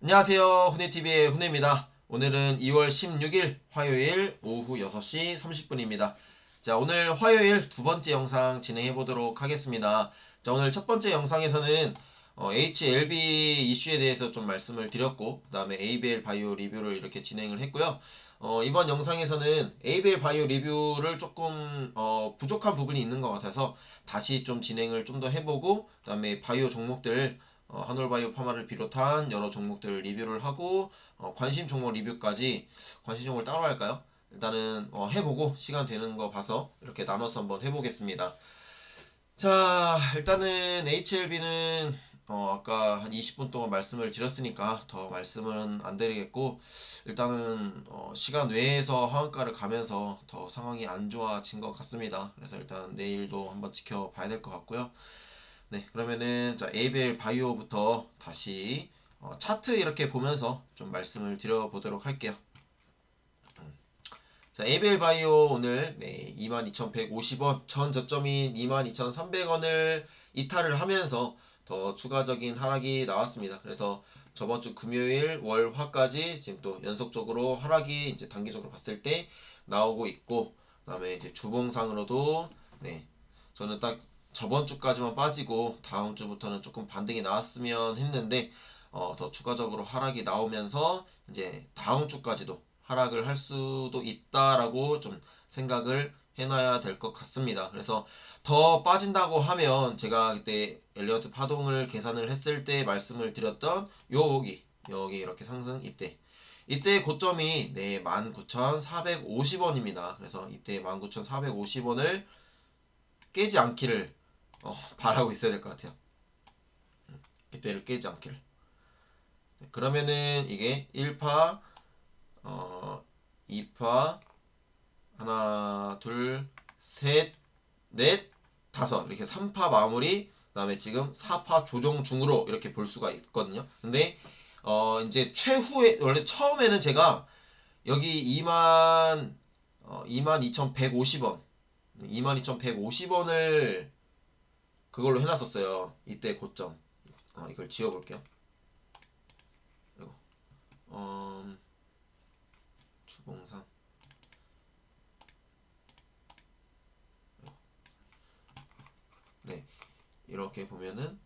안녕하세요. 후네TV의 후네입니다. 오늘은 2월 16일 화요일 오후 6시 30분입니다. 자, 오늘 화요일 두 번째 영상 진행해 보도록 하겠습니다. 자, 오늘 첫 번째 영상에서는 HLB 이슈에 대해서 좀 말씀을 드렸고, 그 다음에 ABL 바이오 리뷰를 이렇게 진행을 했고요. 이번 영상에서는 ABL 바이오 리뷰를 조금 부족한 부분이 있는 것 같아서 다시 좀 진행을 좀 더 해보고, 그 다음에 바이오 종목들 한올바이오 파마를 비롯한 여러 종목들 리뷰를 하고 관심 종목 리뷰까지. 관심 종목을 따로 할까요? 일단은 해보고 시간 되는 거 봐서 이렇게 나눠서 한번 해보겠습니다. 자, 일단은 HLB는 아까 한 20분 동안 말씀을 드렸으니까 더 말씀은 안 드리겠고, 일단은 시간 외에서 하한가를 가면서 더 상황이 안 좋아진 것 같습니다. 그래서 일단 내일도 한번 지켜봐야 될 것 같고요. 네, 그러면은 자 ABL 바이오부터 다시 차트 이렇게 보면서 좀 말씀을 드려보도록 할게요. 자, ABL 바이오 오늘 22,150원, 전 저점인 22,300원을 이탈을 하면서 더 추가적인 하락이 나왔습니다. 그래서 저번 주 금요일, 월, 화까지 지금 또 연속적으로 하락이 이제 단기적으로 봤을 때 나오고 있고, 그다음에 이제 주봉상으로도 저는 딱 저번 주까지만 빠지고 다음 주부터는 조금 반등이 나왔으면 했는데 더 추가적으로 하락이 나오면서 이제 다음 주까지도 하락을 할 수도 있다라고 좀 생각을 해놔야 될 것 같습니다. 그래서 더 빠진다고 하면 제가 그때 엘리어트 파동을 계산을 했을 때 말씀을 드렸던 여기 이렇게 상승 이때 고점이 19,450원입니다. 그래서 이때 19,450원을 깨지 않기를 바라고 있어야 될 것 같아요. 이때를 깨지 않기를. 그러면은 이게 1파 2파 하나 둘 셋 넷 다섯 이렇게 3파 마무리, 그 다음에 지금 4파 조정 중으로 이렇게 볼 수가 있거든요. 근데 이제 최후에 원래 처음에는 제가 여기 22,150원 22,150원을 그걸로 해놨었어요. 이때 고점. 이걸 지워볼게요. 이거. 주봉상. 네, 이렇게 보면은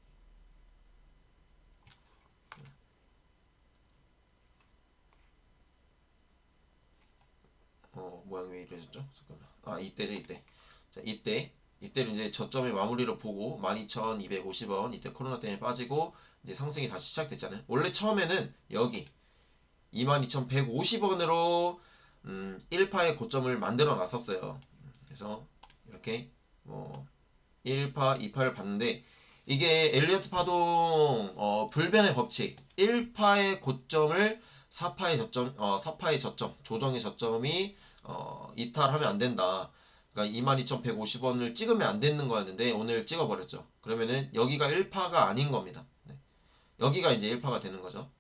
모양이 왜 이래졌죠? 잠깐만. 이때죠, 이때. 자, 이때를 이제 저점의 마무리로 보고 12,250원, 이때 코로나 때문에 빠지고 이제 상승이 다시 시작됐잖아요. 원래 처음에는 여기 22,150원으로 1파의 고점을 만들어 놨었어요. 그래서 이렇게 1파, 2파를 봤는데, 이게 엘리어트 파동 불변의 법칙, 1파의 고점을 4파의 저점, 조정의 저점이 이탈하면 안 된다. 그러니까 22,150원을 찍으면 안 되는 거였는데 오늘 찍어버렸죠. 그러면은 여기가 1파가 아닌 겁니다. 네. 여기가 이제 1파가 되는 거죠.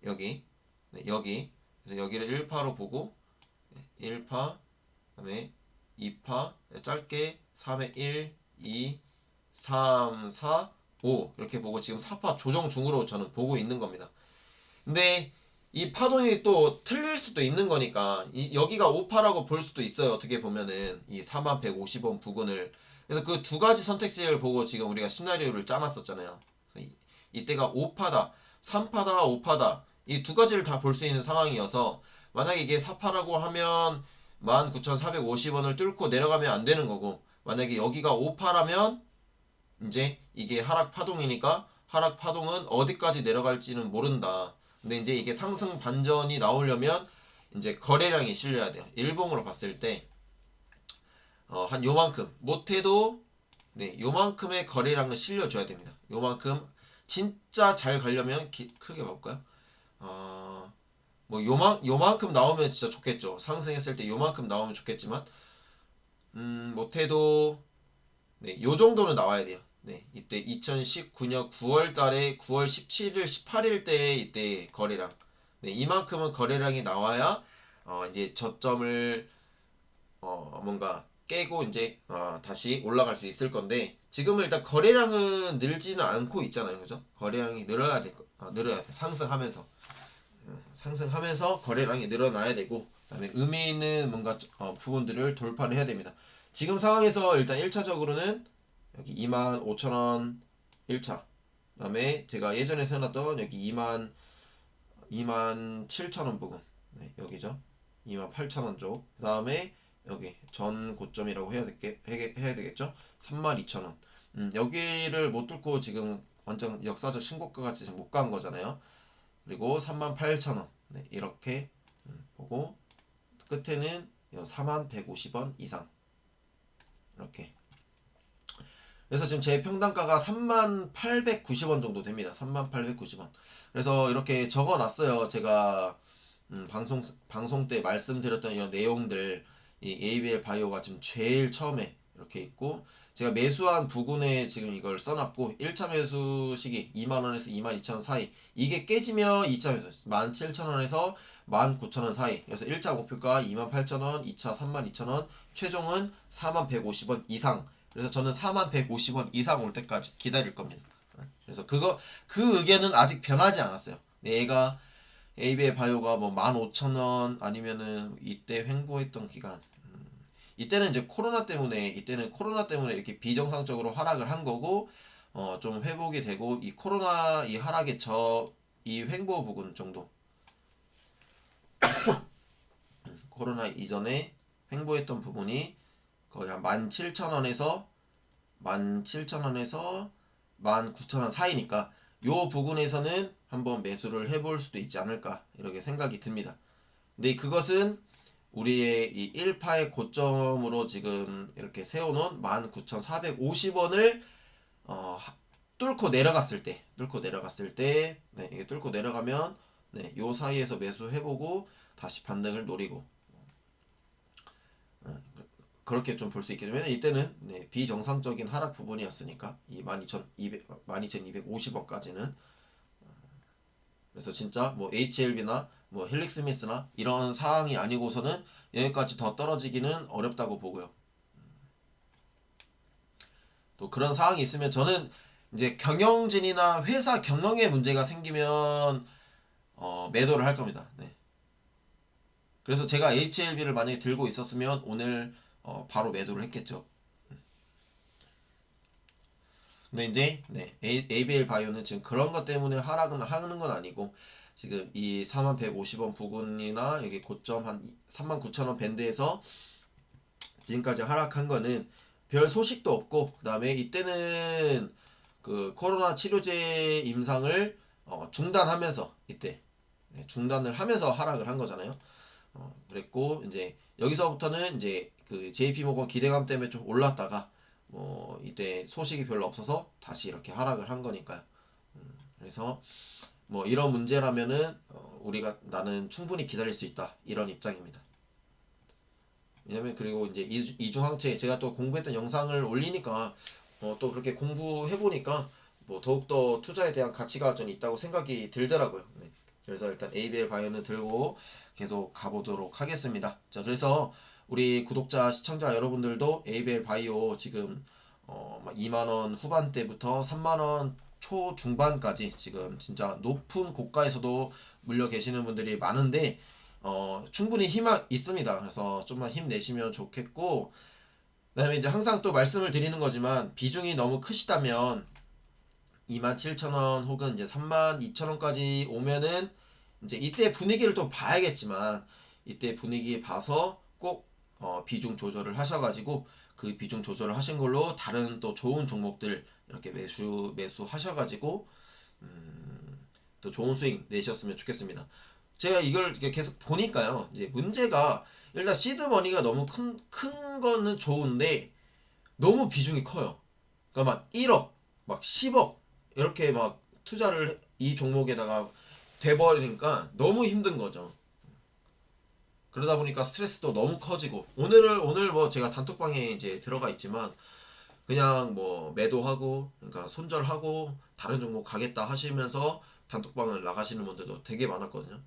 여기. 네, 여기. 그래서 여기를 1파로 보고 1파, 그다음에 2파, 짧게 3에 1, 2, 3, 4, 5 이렇게 보고 지금 4파 조정 중으로 저는 보고 있는 겁니다. 근데 이 파동이 또 틀릴 수도 있는 거니까 여기가 5파라고 볼 수도 있어요. 어떻게 보면은 이 4150원 부근을. 그래서 그 두 가지 선택지를 보고 지금 우리가 시나리오를 짜놨었잖아요. 이때가 5파다, 3파다, 5파다 이 두 가지를 다 볼 수 있는 상황이어서, 만약에 이게 4파라고 하면 19,450원을 뚫고 내려가면 안 되는 거고, 만약에 여기가 5파라면 이제 이게 하락 파동이니까 하락 파동은 어디까지 내려갈지는 모른다. 근데 이제 이게 상승 반전이 나오려면 이제 거래량이 실려야 돼요. 일봉으로 봤을 때 한 요만큼, 못해도 요만큼의 거래량을 실려줘야 됩니다. 요만큼 진짜 잘 가려면 크게 봐볼까요? 뭐 요만큼 나오면 진짜 좋겠죠. 상승했을 때 요만큼 나오면 좋겠지만 못해도 요 정도는 나와야 돼요. 이때 2019년 9월 달에 9월 17일, 18일 때 이때 거래량. 이만큼은 거래량이 나와야 이제 저점을 뭔가 깨고 이제 다시 올라갈 수 있을 건데, 지금은 일단 거래량은 늘지는 않고 있잖아요, 그죠? 거래량이 늘어야 돼. 상승하면서 거래량이 늘어나야 되고, 그다음에 의미 있는 뭔가 부분들을 돌파를 해야 됩니다. 지금 상황에서 일단 1차적으로는 여기 25,000원 1차, 그다음에 제가 예전에 세워놨던 여기 27,000원 부분, 네, 여기죠. 28,000원 쪽. 그 다음에 여기 전 고점이라고 해야 되겠죠. 32,000원. 여기를 못 뚫고 지금 완전 역사적 신고가까지 못 간 거잖아요. 그리고 38,000원. 네, 이렇게 보고 끝에는 4150원 이상. 이렇게. 그래서 지금 제 평단가가 3890원 정도 됩니다. 3890원. 그래서 이렇게 적어 놨어요. 제가 방송 때 말씀드렸던 이런 내용들, 이 ABL 바이오가 지금 제일 처음에 이렇게 있고, 제가 매수한 부근에 지금 이걸 써놨고, 1차 매수 시기 2만원에서 22,000원 사이, 이게 깨지면 2차 매수 17,000원에서 19,000원 사이, 그래서 1차 목표가 28,000원, 2차 32,000원, 최종은 4150원 이상. 그래서 저는 4150원 이상 올 때까지 기다릴 겁니다. 그래서 그 의견은 아직 변하지 않았어요. 내가 ABL 바이오가 뭐 15,000원 아니면은 이때 횡보했던 기간, 이때는 코로나 때문에 이렇게 비정상적으로 하락을 한 거고, 좀 회복이 되고, 이 코로나 이 하락의 이 횡보 부분 정도, 코로나 이전에 횡보했던 부분이 거의 한 17,000원에서 19,000원 사이니까, 요 부분에서는 한번 매수를 해볼 수도 있지 않을까 이렇게 생각이 듭니다. 근데 그것은 우리의 이 1파의 고점으로 지금 이렇게 세워놓은 19,450원을 뚫고 내려갔을 때, 네, 이게 뚫고 내려가면, 네, 요 사이에서 매수해보고 다시 반등을 노리고, 그렇게 좀 볼 수 있겠죠. 왜냐면 이때는, 네, 비정상적인 하락 부분이었으니까, 이 12,250원까지는. 그래서 진짜 뭐 HLB나 뭐 헬릭스미스나 이런 상황이 아니고서는 여기까지 더 떨어지기는 어렵다고 보고요. 또 그런 상황이 있으면 저는 이제 경영진이나 회사 경영에 문제가 생기면 매도를 할 겁니다. 네. 그래서 제가 HLB를 만약에 들고 있었으면 오늘 바로 매도를 했겠죠. 근데 이제, 네, ABL 바이오는 지금 그런 것 때문에 하락은 하는 건 아니고, 지금 이 4150원 부근이나 여기 고점 한 39,000원 밴드에서 지금까지 하락한 거는 별 소식도 없고, 그 다음에 이때는 그 코로나 치료제 임상을 중단하면서, 이때, 네, 중단을 하면서 하락을 한 거잖아요. 그랬고, 이제 여기서부터는 이제 그 JP모건 기대감 때문에 좀 올랐다가 이때 소식이 별로 없어서 다시 이렇게 하락을 한 거니까요. 그래서 뭐 이런 문제라면은 나는 충분히 기다릴 수 있다, 이런 입장입니다. 왜냐면 그리고 이제 이중항체 제가 또 공부했던 영상을 올리니까 또 그렇게 공부해 보니까 뭐 더욱더 투자에 대한 가치가 좀 있다고 생각이 들더라고요. 네. 그래서 일단 ABL 바이오는 들고 계속 가보도록 하겠습니다. 자, 그래서 우리 구독자 시청자 여러분들도 ABL 바이오 지금 2만원 후반대부터 3만원 초중반까지 지금 진짜 높은 고가에서도 물려 계시는 분들이 많은데, 충분히 희망 있습니다. 그래서 좀만 힘내시면 좋겠고, 그 다음에 이제 항상 또 말씀을 드리는 거지만, 비중이 너무 크시다면 27,000원 혹은 이제 32,000원까지 오면은 이제 이때 분위기를 또 봐야겠지만, 이때 분위기 봐서 꼭 비중 조절을 하셔가지고, 그 비중 조절을 하신 걸로 다른 또 좋은 종목들 이렇게 매수하셔가지고 또 좋은 수익 내셨으면 좋겠습니다. 제가 이걸 계속 보니까요, 이제 문제가 일단 시드머니가 너무 큰 거는 좋은데 너무 비중이 커요. 그러니까 막 1억, 막 10억 이렇게 막 투자를 이 종목에다가 돼버리니까 너무 힘든 거죠. 그러다 보니까 스트레스도 너무 커지고, 오늘 뭐 제가 단톡방에 이제 들어가 있지만 그냥 뭐 매도하고, 그러니까 손절하고 다른 종목 가겠다 하시면서 단톡방을 나가시는 분들도 되게 많았거든요.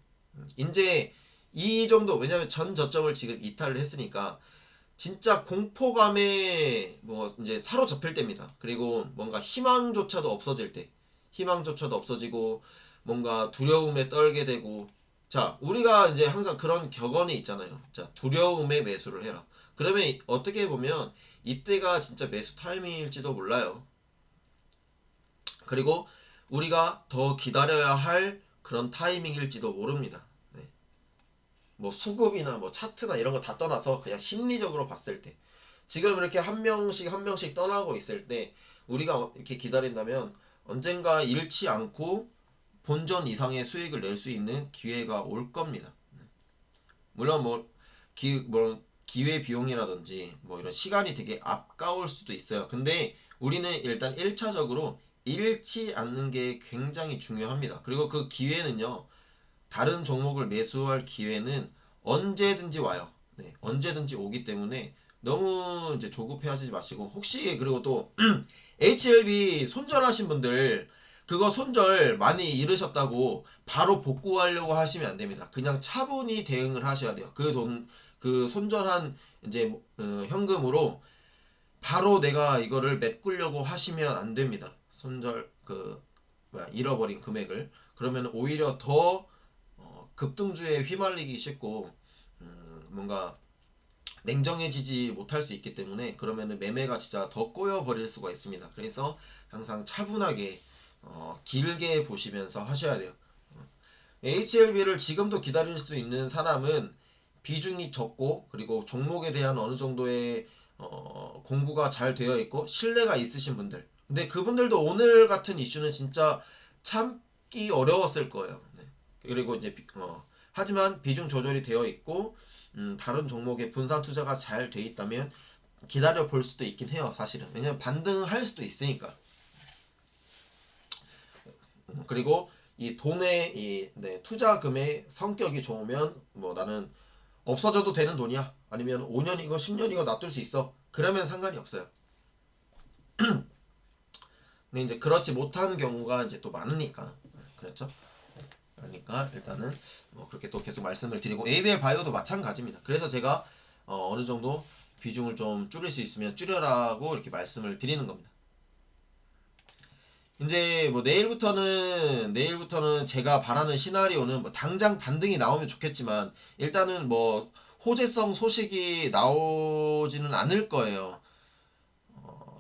이제 이 정도, 왜냐면 전 저점을 지금 이탈을 했으니까 진짜 공포감에 뭐 이제 사로잡힐 때입니다. 그리고 뭔가 희망조차도 없어질 때, 희망조차도 없어지고 뭔가 두려움에 떨게 되고. 자, 우리가 이제 항상 그런 격언이 있잖아요. 자, 두려움에 매수를 해라. 그러면 어떻게 보면 이때가 진짜 매수 타이밍일지도 몰라요. 그리고 우리가 더 기다려야 할 그런 타이밍일지도 모릅니다. 네. 뭐 수급이나 뭐 차트나 이런 거 다 떠나서 그냥 심리적으로 봤을 때 지금 이렇게 한 명씩 한 명씩 떠나고 있을 때 우리가 이렇게 기다린다면 언젠가 잃지 않고 본전 이상의 수익을 낼 수 있는 기회가 올 겁니다. 물론 뭐 기회 비용이라든지 뭐 이런 시간이 되게 아까울 수도 있어요. 근데 우리는 일단 1차적으로 잃지 않는 게 굉장히 중요합니다. 그리고 그 기회는요. 다른 종목을 매수할 기회는 언제든지 와요. 네, 언제든지 오기 때문에 너무 이제 조급해하지 마시고 혹시 그리고 또 HLB 손절하신 분들 그거 손절 많이 잃으셨다고 바로 복구하려고 하시면 안 됩니다. 그냥 차분히 대응을 하셔야 돼요. 그 손절한 이제 현금으로 바로 내가 이거를 메꾸려고 하시면 안 됩니다. 손절 잃어버린 금액을 그러면 오히려 더 급등주에 휘말리기 쉽고 뭔가 냉정해지지 못할 수 있기 때문에 그러면은 매매가 진짜 더 꼬여버릴 수가 있습니다. 그래서 항상 차분하게 길게 보시면서 하셔야 돼요. HLB를 지금도 기다릴 수 있는 사람은 비중이 적고 그리고 종목에 대한 어느 정도의 공부가 잘 되어 있고 신뢰가 있으신 분들. 근데 그분들도 오늘 같은 이슈는 진짜 참기 어려웠을 거예요. 네. 그리고 이제 하지만 비중 조절이 되어 있고 다른 종목에 분산 투자가 잘 돼 있다면 기다려 볼 수도 있긴 해요. 사실은 왜냐면 반등할 수도 있으니까. 그리고 이 돈의 투자금의 성격이 좋으면 뭐 나는 없어져도 되는 돈이야. 아니면 5년이고 10년이고 놔둘 수 있어. 그러면 상관이 없어요. 근데 이제 그렇지 못한 경우가 이제 또 많으니까. 그렇죠? 그러니까 일단은 뭐 그렇게 또 계속 말씀을 드리고 ABL 바이오도 마찬가지입니다. 그래서 제가 어느 정도 비중을 좀 줄일 수 있으면 줄여라고 이렇게 말씀을 드리는 겁니다. 이제 뭐 내일부터는 제가 바라는 시나리오는 뭐 당장 반등이 나오면 좋겠지만 일단은 뭐 호재성 소식이 나오지는 않을 거예요.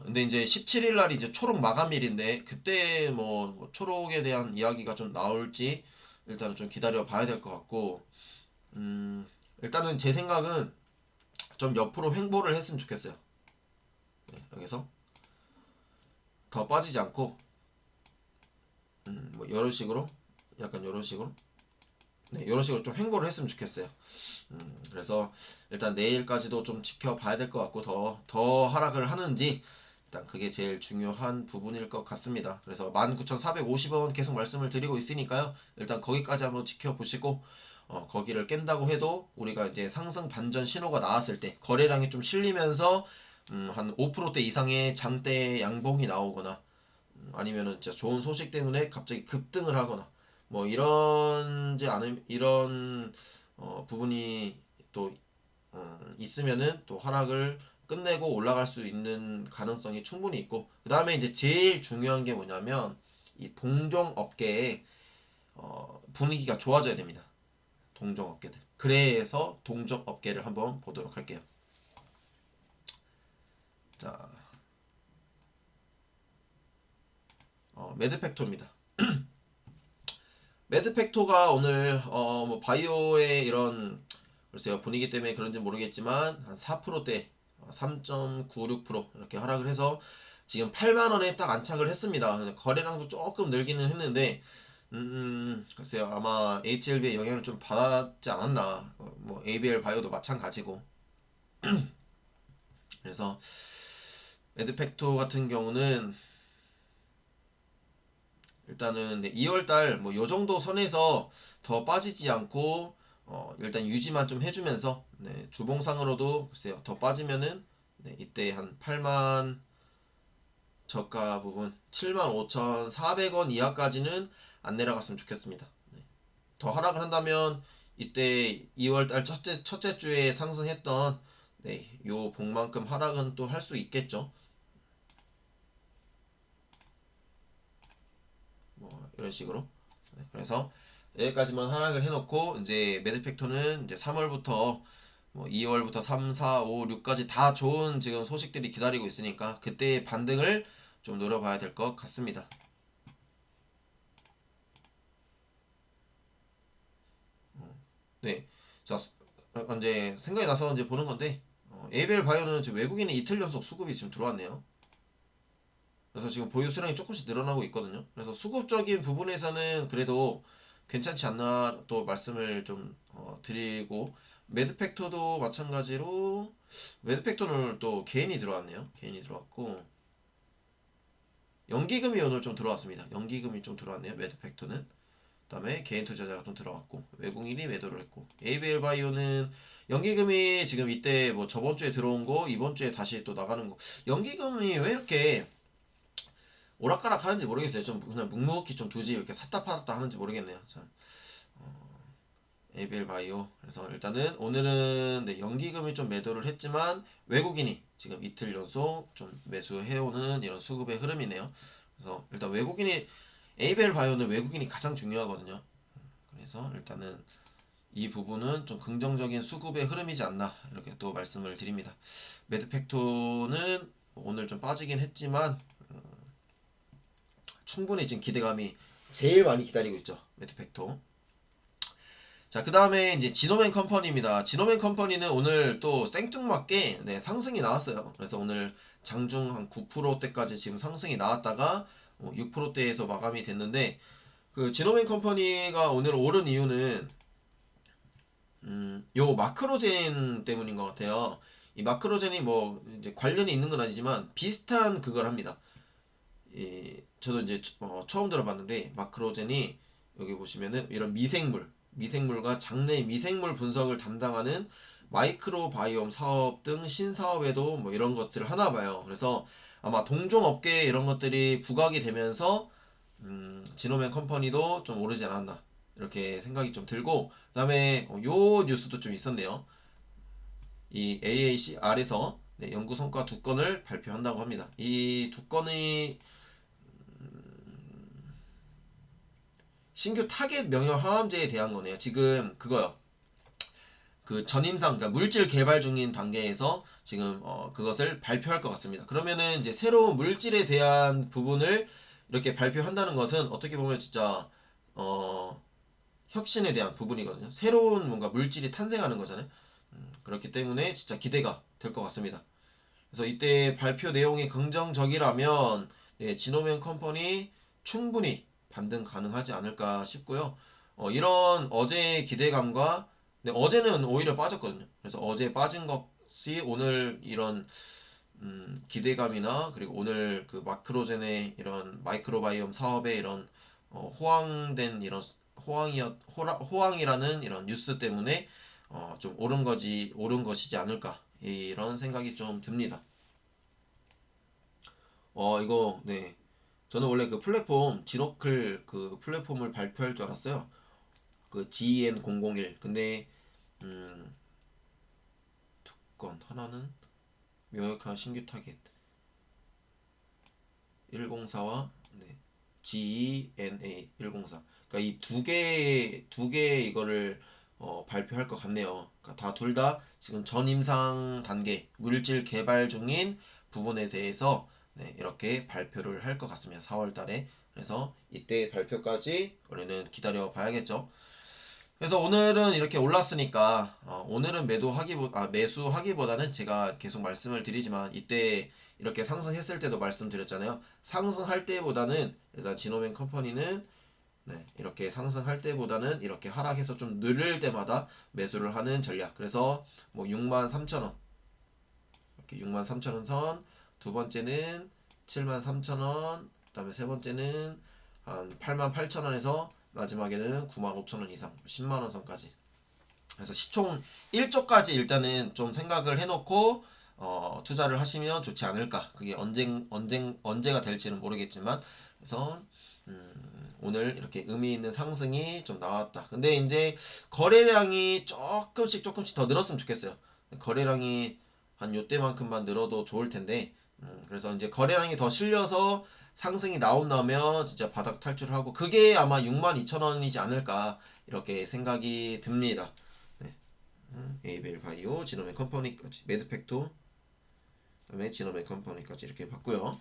근데 이제 17일 날이 이제 초록 마감일인데 그때 뭐 초록에 대한 이야기가 좀 나올지 일단은 좀 기다려 봐야 될 것 같고 일단은 제 생각은 좀 옆으로 횡보를 했으면 좋겠어요. 네, 여기서 더 빠지지 않고 뭐 이런 식으로 약간 이런 식으로 네, 이런 식으로 좀 횡보를 했으면 좋겠어요. 그래서 일단 내일까지도 좀 지켜봐야 될 것 같고 더 하락을 하는지 일단 그게 제일 중요한 부분일 것 같습니다. 그래서 19,450원 계속 말씀을 드리고 있으니까요. 일단 거기까지 한번 지켜보시고 거기를 깬다고 해도 우리가 이제 상승 반전 신호가 나왔을 때 거래량이 좀 실리면서 한 5%대 이상의 장대 양봉이 나오거나 아니면은 진짜 좋은 소식 때문에 갑자기 급등을 하거나 뭐 이런 부분이 또 있으면은 또 하락을 끝내고 올라갈 수 있는 가능성이 충분히 있고 그 다음에 이제 제일 중요한 게 뭐냐면 이 동종 업계의 분위기가 좋아져야 됩니다. 동종 업계들. 그래서 동종 업계를 한번 보도록 할게요. 자, 매드팩토입니다. 매드팩토가 오늘 뭐 바이오의 이런 글쎄요 분위기 때문에 그런지 모르겠지만 한 4%대 3.96% 이렇게 하락을 해서 지금 8만원에 딱 안착을 했습니다. 거래량도 조금 늘기는 했는데 글쎄요 아마 HLB의 영향을 좀 받았지 않았나. 뭐 ABL 바이오도 마찬가지고. 그래서 매드팩토 같은 경우는 일단은 2월달 뭐 요 정도 선에서 더 빠지지 않고 일단 유지만 좀 해주면서 주봉상으로도 글쎄요 더 빠지면은 이때 한 8만 저가 부분 75,400원 이하까지는 안 내려갔으면 좋겠습니다. 더 하락을 한다면 이때 2월달 첫째 주에 상승했던 네, 요 봉만큼 하락은 또 할 수 있겠죠. 뭐 이런 식으로. 네, 그래서 여기까지만 하락을 해놓고 이제 매드팩토는 이제 3월부터 뭐 2월부터 3, 4, 5, 6까지 다 좋은 지금 소식들이 기다리고 있으니까 그때의 반등을 좀 노려봐야 될 것 같습니다. 네, 자 이제 생각이 나서 이제 보는 건데 에이벨 바이오는 지금 외국인의 이틀 연속 수급이 지금 들어왔네요. 그래서 지금 보유 수량이 조금씩 늘어나고 있거든요. 그래서 수급적인 부분에서는 그래도 괜찮지 않나 또 말씀을 좀 드리고 매드팩토도 마찬가지로 매드팩토는 또 개인이 들어왔네요. 개인이 들어왔고 연기금이 오늘 좀 들어왔습니다. 연기금이 좀 들어왔네요. 매드팩토는. 그다음에 개인 투자자가 좀 들어왔고 외국인이 매도를 했고 ABL 바이오는 연기금이 지금 이때 뭐 저번 주에 들어온 거 이번 주에 다시 또 나가는 거 연기금이 왜 이렇게 오락가락 하는지 모르겠어요. 좀 그냥 묵묵히 좀 두지 이렇게 샀다 팔았다 하는지 모르겠네요. 자, ABL 바이오. 그래서 일단은 오늘은 네, 연기금이 좀 매도를 했지만 외국인이 지금 이틀 연속 좀 매수해오는 이런 수급의 흐름이네요. 그래서 일단 외국인이 ABL 바이오는 외국인이 가장 중요하거든요. 그래서 일단은 이 부분은 좀 긍정적인 수급의 흐름이지 않나 이렇게 또 말씀을 드립니다. 매드팩토는 오늘 좀 빠지긴 했지만 충분히 지금 기대감이 제일 많이 기다리고 있죠. 매드팩토. 자, 그 다음에 이제 지노맨 컴퍼니입니다. 지노맨 컴퍼니는 오늘 또 생뚱맞게 네, 상승이 나왔어요. 그래서 오늘 장중 한 9%대까지 지금 상승이 나왔다가 6%대에서 마감이 됐는데 그 지노맨 컴퍼니가 오늘 오른 이유는 요 마크로젠 때문인 것 같아요. 이 마크로젠이 뭐 이제 관련이 있는 건 아니지만 비슷한 그걸 합니다. 저도 이제 처음 들어봤는데 마크로젠이 여기 보시면은 이런 미생물과 장내 미생물 분석을 담당하는 마이크로바이옴 사업 등 신사업에도 뭐 이런 것들을 하나 봐요. 그래서 아마 동종업계 이런 것들이 부각이 되면서 지노맨 컴퍼니도 좀 오르지 않았나 이렇게 생각이 좀 들고 그다음에 요 뉴스도 좀 있었네요. 이 AACR에서 네, 연구 성과 두 건을 발표한다고 합니다. 이 두 건의 신규 타겟 명형 항암제에 대한 거네요. 지금 그거요. 그 전임상 그러니까 물질 개발 중인 단계에서 지금 그것을 발표할 것 같습니다. 그러면은 이제 새로운 물질에 대한 부분을 이렇게 발표한다는 것은 어떻게 보면 진짜 어 혁신에 대한 부분이거든요. 새로운 뭔가 물질이 탄생하는 거잖아요. 그렇기 때문에 진짜 기대가 될 것 같습니다. 그래서 이때 발표 내용이 긍정적이라면 예, 지노맨 컴퍼니 충분히 반등 가능하지 않을까 싶고요. 이런 어제의 기대감과 어제는 오히려 빠졌거든요. 그래서 어제 빠진 것이 오늘 이런 기대감이나 그리고 오늘 그 마크로젠의 이런 마이크로바이옴 사업의 이런 호황된 이런 호황이라는 이런 뉴스 때문에 좀 옳은 것이지 않을까 이런 생각이 좀 듭니다. 이거 네 저는 원래 그 플랫폼 지노클 그 플랫폼을 발표할 줄 알았어요. 그 GN001 근데 음, 두 건 하나는 명확한 신규 타겟 104와 네, GENA 104 그러니까 이 두 개 이거를 발표할 것 같네요. 그러니까 다 둘 다 지금 전임상 단계 물질 개발 중인 부분에 대해서 네, 이렇게 발표를 할 것 같습니다. 4월 달에. 그래서 이때 발표까지 우리는 기다려 봐야겠죠. 그래서 오늘은 이렇게 올랐으니까 오늘은 매수하기보다는 제가 계속 말씀을 드리지만 이때 이렇게 상승했을 때도 말씀드렸잖아요. 상승할 때보다는 일단 지노맨 컴퍼니는 네, 이렇게 상승할 때보다는 이렇게 하락해서 좀 늘릴 때마다 매수를 하는 전략. 그래서 뭐 63,000원 이렇게 63,000원 선, 두 번째는 73,000원, 그다음에 세 번째는 한 88,000원에서 마지막에는 95,000원 이상 10만원 선까지. 그래서 시총 1조까지 일단은 좀 생각을 해놓고 투자를 하시면 좋지 않을까. 그게 언제가 될지는 모르겠지만 그래서 오늘 이렇게 의미 있는 상승이 좀 나왔다. 근데 이제 거래량이 조금씩 더 늘었으면 좋겠어요. 거래량이 한 요때만큼만 늘어도 좋을 텐데 그래서 이제 거래량이 더 실려서 상승이 나온다면 진짜 바닥 탈출하고 그게 아마 62,000원이지 않을까 이렇게 생각이 듭니다. 네. 에이벨 바이오, 지노메 컴퍼니까지, 매드팩토, 그다음에 지노메 컴퍼니까지 이렇게 봤고요.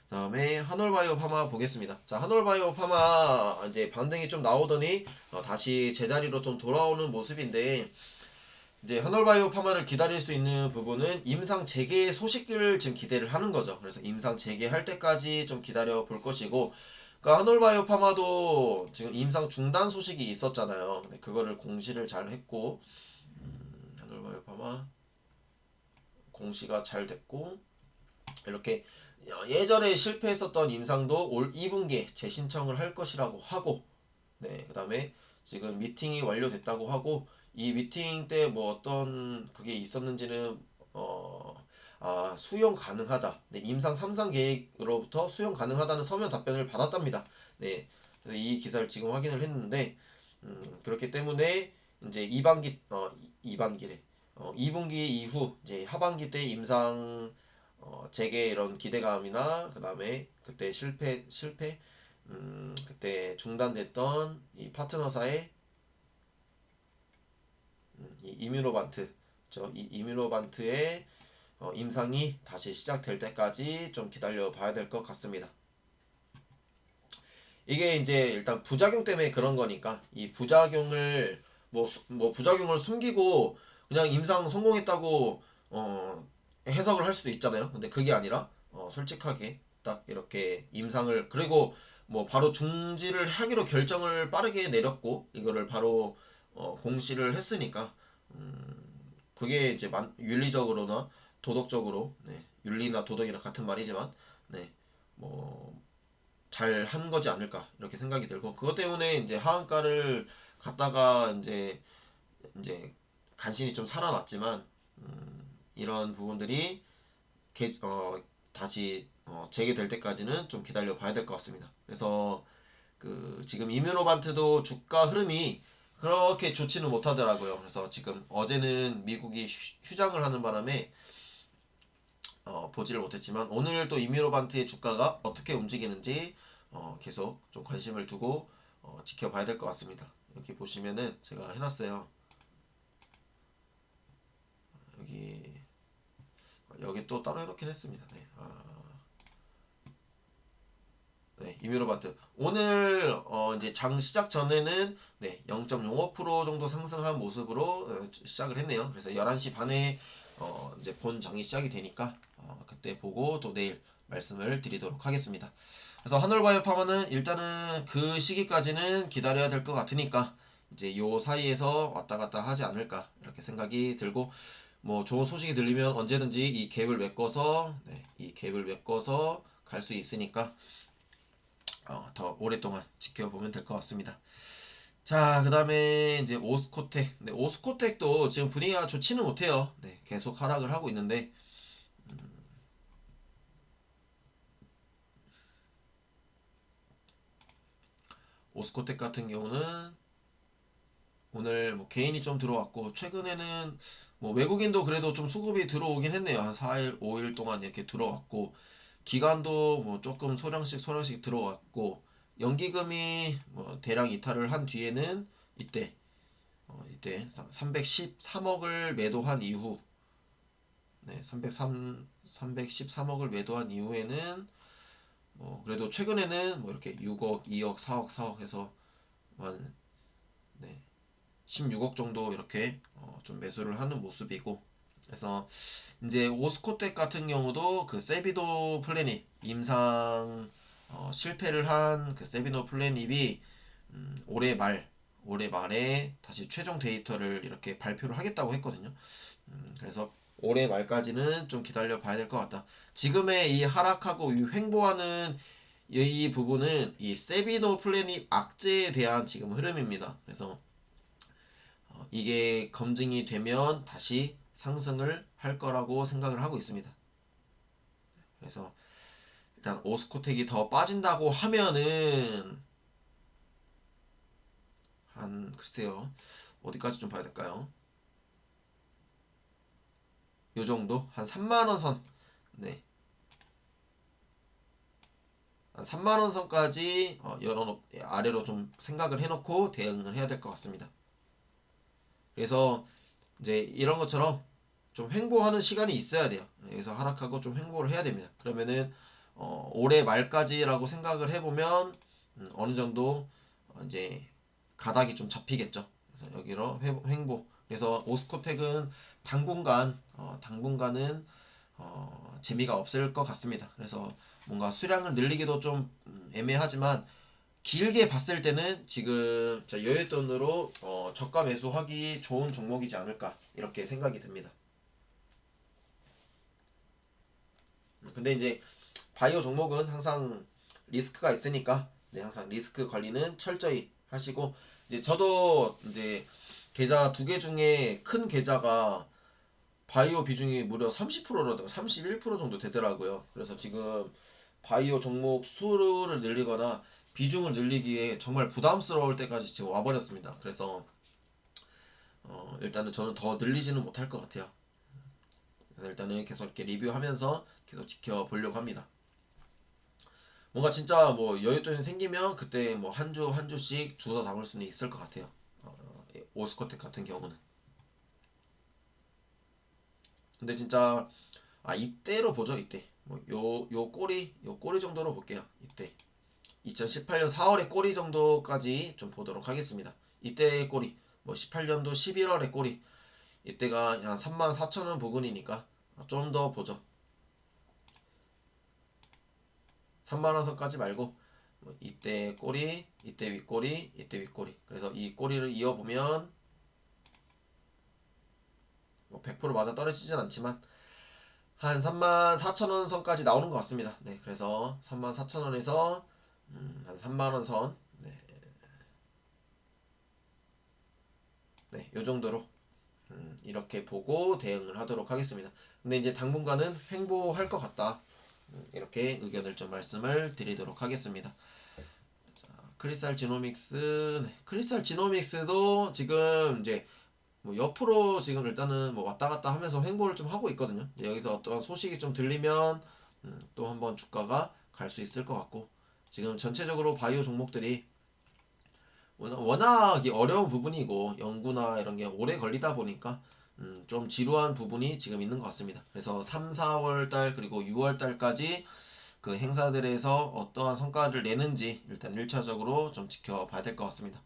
다음에 한올바이오 파마 보겠습니다. 자, 한올바이오 파마 이제 반등이 좀 나오더니 다시 제자리로 좀 돌아오는 모습인데 이제 한올바이오 파마를 기다릴 수 있는 부분은 임상 재개 소식을 지금 기대를 하는 거죠. 그래서 임상 재개할 때까지 좀 기다려 볼 것이고, 그러니까 한올바이오 파마도 지금 임상 중단 소식이 있었잖아요. 근데 그거를 공시를 잘 했고, 한올바이오 파마 공시가 잘 됐고, 이렇게 예전에 실패했었던 임상도 올 2분기에 재신청을 할 것이라고 하고, 네, 그다음에 지금 미팅이 완료됐다고 하고 이 미팅 때 뭐 어떤 그게 있었는지는 수용 가능하다. 네, 임상 3상 계획으로부터 수용 가능하다는 서면 답변을 받았답니다. 네, 그래서 이 기사를 지금 확인을 했는데 그렇기 때문에 이제 2반기래 2분기 이후 이제 하반기 때 임상 재개 이런 기대감이나 그다음에 그때 실패 그때 중단됐던 이 파트너사의 이 이뮤노반트 이 이뮤노반트의 임상이 다시 시작될 때까지 좀 기다려 봐야 될 것 같습니다. 이게 이제 일단 부작용 때문에 그런 거니까 이 부작용을 뭐 부작용을 숨기고 그냥 임상 성공했다고 해석을 할 수도 있잖아요. 근데 그게 아니라 솔직하게 딱 이렇게 임상을 그리고 뭐 바로 중지를 하기로 결정을 빠르게 내렸고 이거를 바로 공시를 했으니까 그게 이제 윤리적으로나 도덕적으로 네, 윤리나 도덕이나 같은 말이지만 네, 뭐 잘 한 거지 않을까 이렇게 생각이 들고 그것 때문에 이제 하한가를 갖다가 이제 간신히 좀 살아났지만 이런 부분들이 다시 재개될 때까지는 좀 기다려 봐야 될 것 같습니다. 그래서 그 지금 이뮤노반트도 주가 흐름이 그렇게 좋지는 못하더라고요. 그래서 지금 어제는 미국이 휴장을 하는 바람에 보지를 못했지만 오늘 또 이뮤노반트의 주가가 어떻게 움직이는지 계속 좀 관심을 두고 지켜봐야 될 것 같습니다. 여기 보시면은 제가 해놨어요. 여기 또 따로 해놓긴 했습니다. 네. 네, 이뮤노반트 오늘 이제 장 시작 전에는 네, 0.05% 정도 상승한 모습으로 시작을 했네요. 그래서 11시 반에 이제 본 장이 시작이 되니까 그때 보고 또 내일 말씀을 드리도록 하겠습니다. 그래서 한올바이오 파마는 일단은 그 시기까지는 기다려야 될 것 같으니까 이제 요 사이에서 왔다 갔다 하지 않을까 이렇게 생각이 들고 뭐 좋은 소식이 들리면 언제든지 이 갭을 메꿔서 이 갭을 메꿔서 갈 수 있으니까 더 오랫동안 지켜보면 될 것 같습니다. 자, 그 다음에 이제 오스코텍. 네, 오스코텍도 지금 분위기가 좋지는 못해요. 네, 계속 하락을 하고 있는데, 오스코텍 같은 경우는 오늘 뭐 개인이 좀 들어왔고, 최근에는 뭐 외국인도 그래도 좀 수급이 들어오긴 했네요. 한 4일, 5일 동안 이렇게 들어왔고, 기관도 뭐 조금 소량씩 들어왔고, 연기금이 뭐 대량 이탈을 한 뒤에는 이때 313억을 매도한 이후 네, 313억을 매도한 이후에는 뭐 그래도 최근에는 뭐 이렇게 6억, 2억, 4억 해서 한 네, 16억 정도 이렇게 좀 매수를 하는 모습이고 그래서 이제 오스코텍 같은 경우도 그 세비도 플래닛 임상 실패를 한 그 세비도 플래닛이 올해 말에 다시 최종 데이터를 이렇게 발표를 하겠다고 했거든요. 그래서 올해 말까지는 좀 기다려 봐야 될 것 같다. 지금의 이 하락하고 이 횡보하는 이 부분은 이 세비노 플래닛 악재에 대한 지금 흐름입니다. 그래서 이게 검증이 되면 다시 상승을 할 거라고 생각을 하고 있습니다. 그래서 일단 오스코텍이 더 빠진다고 하면은 한 글쎄요 어디까지 좀 봐야 될까요? 요 정도 한 3만원 선. 네. 한 3만원 선까지 아래로 좀 생각을 해놓고 대응을 해야 될 것 같습니다. 그래서 이제 이런 것처럼 좀 횡보하는 시간이 있어야 돼요. 여기서 하락하고 좀 횡보를 해야 됩니다. 그러면은 올해 말까지라고 생각을 해보면 어느 정도 이제 가닥이 좀 잡히겠죠. 그래서 여기로 횡보. 그래서 오스코텍은 당분간은 재미가 없을 것 같습니다. 그래서 뭔가 수량을 늘리기도 좀 애매하지만 길게 봤을 때는 지금 여윳돈으로 저가 매수하기 좋은 종목이지 않을까 이렇게 생각이 듭니다. 근데 이제 바이오 종목은 항상 리스크가 있으니까 항상 리스크 관리는 철저히 하시고 이제 저도 이제 계좌 두 개 중에 큰 계좌가 바이오 비중이 무려 30%라든가 31% 정도 되더라고요. 그래서 지금 바이오 종목 수를 늘리거나 비중을 늘리기에 정말 부담스러울 때까지 지금 와버렸습니다. 그래서 일단은 저는 더 늘리지는 못할 것 같아요. 그래서 일단은 계속 이렇게 리뷰하면서 계속 지켜보려고 합니다. 뭔가 진짜 뭐 여윳돈이 생기면 그때 뭐 한 주 한 주씩 주워 담을 수는 있을 것 같아요. 오스코텍 같은 경우는. 근데 진짜 이때로 보죠. 이때 뭐 요 꼬리 정도로 볼게요. 이때 2018년 4월의 꼬리 정도까지 좀 보도록 하겠습니다. 이때의 꼬리 뭐 18년도 11월의 꼬리 이때가 한 34,000원 부근이니까 좀 더 보죠. 3만원 선까지 말고 뭐 이때 꼬리 이때 윗꼬리 이때 윗꼬리 그래서 이 꼬리를 이어보면 뭐 100% 맞아 떨어지진 않지만 한 34,000원 선까지 나오는 것 같습니다. 네, 그래서 34,000원에서 한 3만원 선, 요 정도로 이렇게 보고 대응을 하도록 하겠습니다. 근데 이제 당분간은 횡보할 것 같다. 이렇게 의견을 좀 말씀을 드리도록 하겠습니다. 자, 크리스탈 지노믹스, 크리스탈 지노믹스도 지금 이제 뭐 옆으로 지금 일단은 뭐 왔다 갔다 하면서 횡보를 좀 하고 있거든요. 여기서 어떤 소식이 좀 들리면 또 한번 주가가 갈 수 있을 것 같고 지금 전체적으로 바이오 종목들이 워낙 어려운 부분이고 연구나 이런 게 오래 걸리다 보니까 좀 지루한 부분이 지금 있는 것 같습니다. 그래서 3, 4월 달 그리고 6월 달까지 그 행사들에서 어떠한 성과를 내는지 일단 1차적으로 좀 지켜봐야 될 것 같습니다.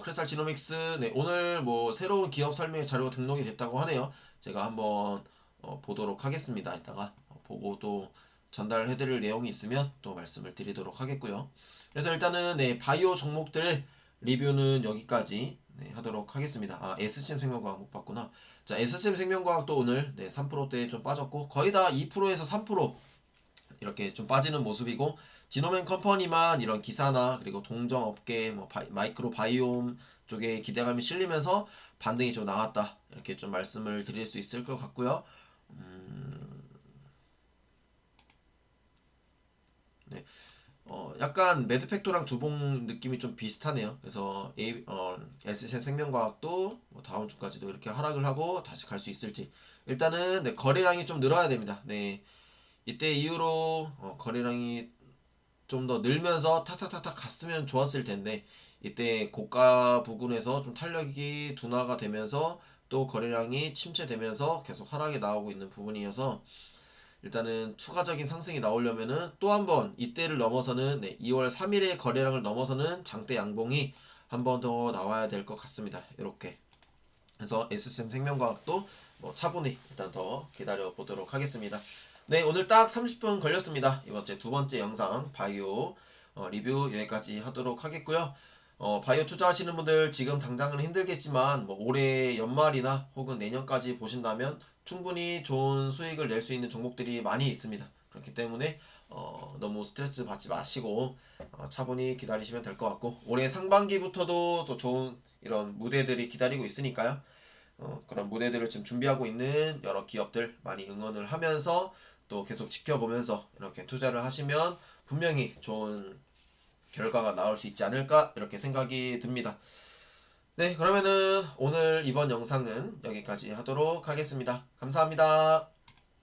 크리스탈 지노믹스 오늘 뭐 새로운 기업 설명회 자료가 등록이 됐다고 하네요. 제가 한번 보도록 하겠습니다. 이따가 보고 또 전달해드릴 내용이 있으면 또 말씀을 드리도록 하겠고요. 그래서 일단은 바이오 종목들 리뷰는 여기까지 하도록 하겠습니다. SCM 생명과학 못 봤구나. 자, SCM 생명과학도 오늘 3%대에 좀 빠졌고 거의 다 2%에서 3% 이렇게 좀 빠지는 모습이고 지노맨 컴퍼니만 이런 기사나 그리고 동정업계 뭐 마이크로 바이옴 쪽에 기대감이 실리면서 반등이 좀 나왔다 이렇게 좀 말씀을 드릴 수 있을 것 같고요. 네. 약간 매드팩토랑 주봉 느낌이 좀 비슷하네요. 그래서 SCM 생명과학도 뭐 다음 주까지도 이렇게 하락을 하고 다시 갈 수 있을지 일단은 거래량이 좀 늘어야 됩니다. 네. 이때 이후로 거래량이 좀 더 늘면서 탁탁탁탁 갔으면 좋았을 텐데 이때 고가 부근에서 좀 탄력이 둔화가 되면서 또 거래량이 침체되면서 계속 하락이 나오고 있는 부분이어서 일단은 추가적인 상승이 나오려면은 또 한번 이때를 넘어서는 2월 3일의 거래량을 넘어서는 장대 양봉이 한 번 더 나와야 될 것 같습니다. 이렇게 그래서 SCM 생명과학도 뭐 차분히 일단 더 기다려 보도록 하겠습니다. 네, 오늘 딱 30분 걸렸습니다. 이번 주 두 번째 영상 바이오 리뷰 여기까지 하도록 하겠고요. 바이오 투자하시는 분들 지금 당장은 힘들겠지만 뭐 올해 연말이나 혹은 내년까지 보신다면 충분히 좋은 수익을 낼 수 있는 종목들이 많이 있습니다. 그렇기 때문에 너무 스트레스 받지 마시고 차분히 기다리시면 될 것 같고 올해 상반기부터도 또 좋은 이런 무대들이 기다리고 있으니까요. 그런 무대들을 지금 준비하고 있는 여러 기업들 많이 응원을 하면서 또 계속 지켜보면서 이렇게 투자를 하시면 분명히 좋은 결과가 나올 수 있지 않을까 이렇게 생각이 듭니다. 네, 그러면은 오늘 이번 영상은 여기까지 하도록 하겠습니다. 감사합니다.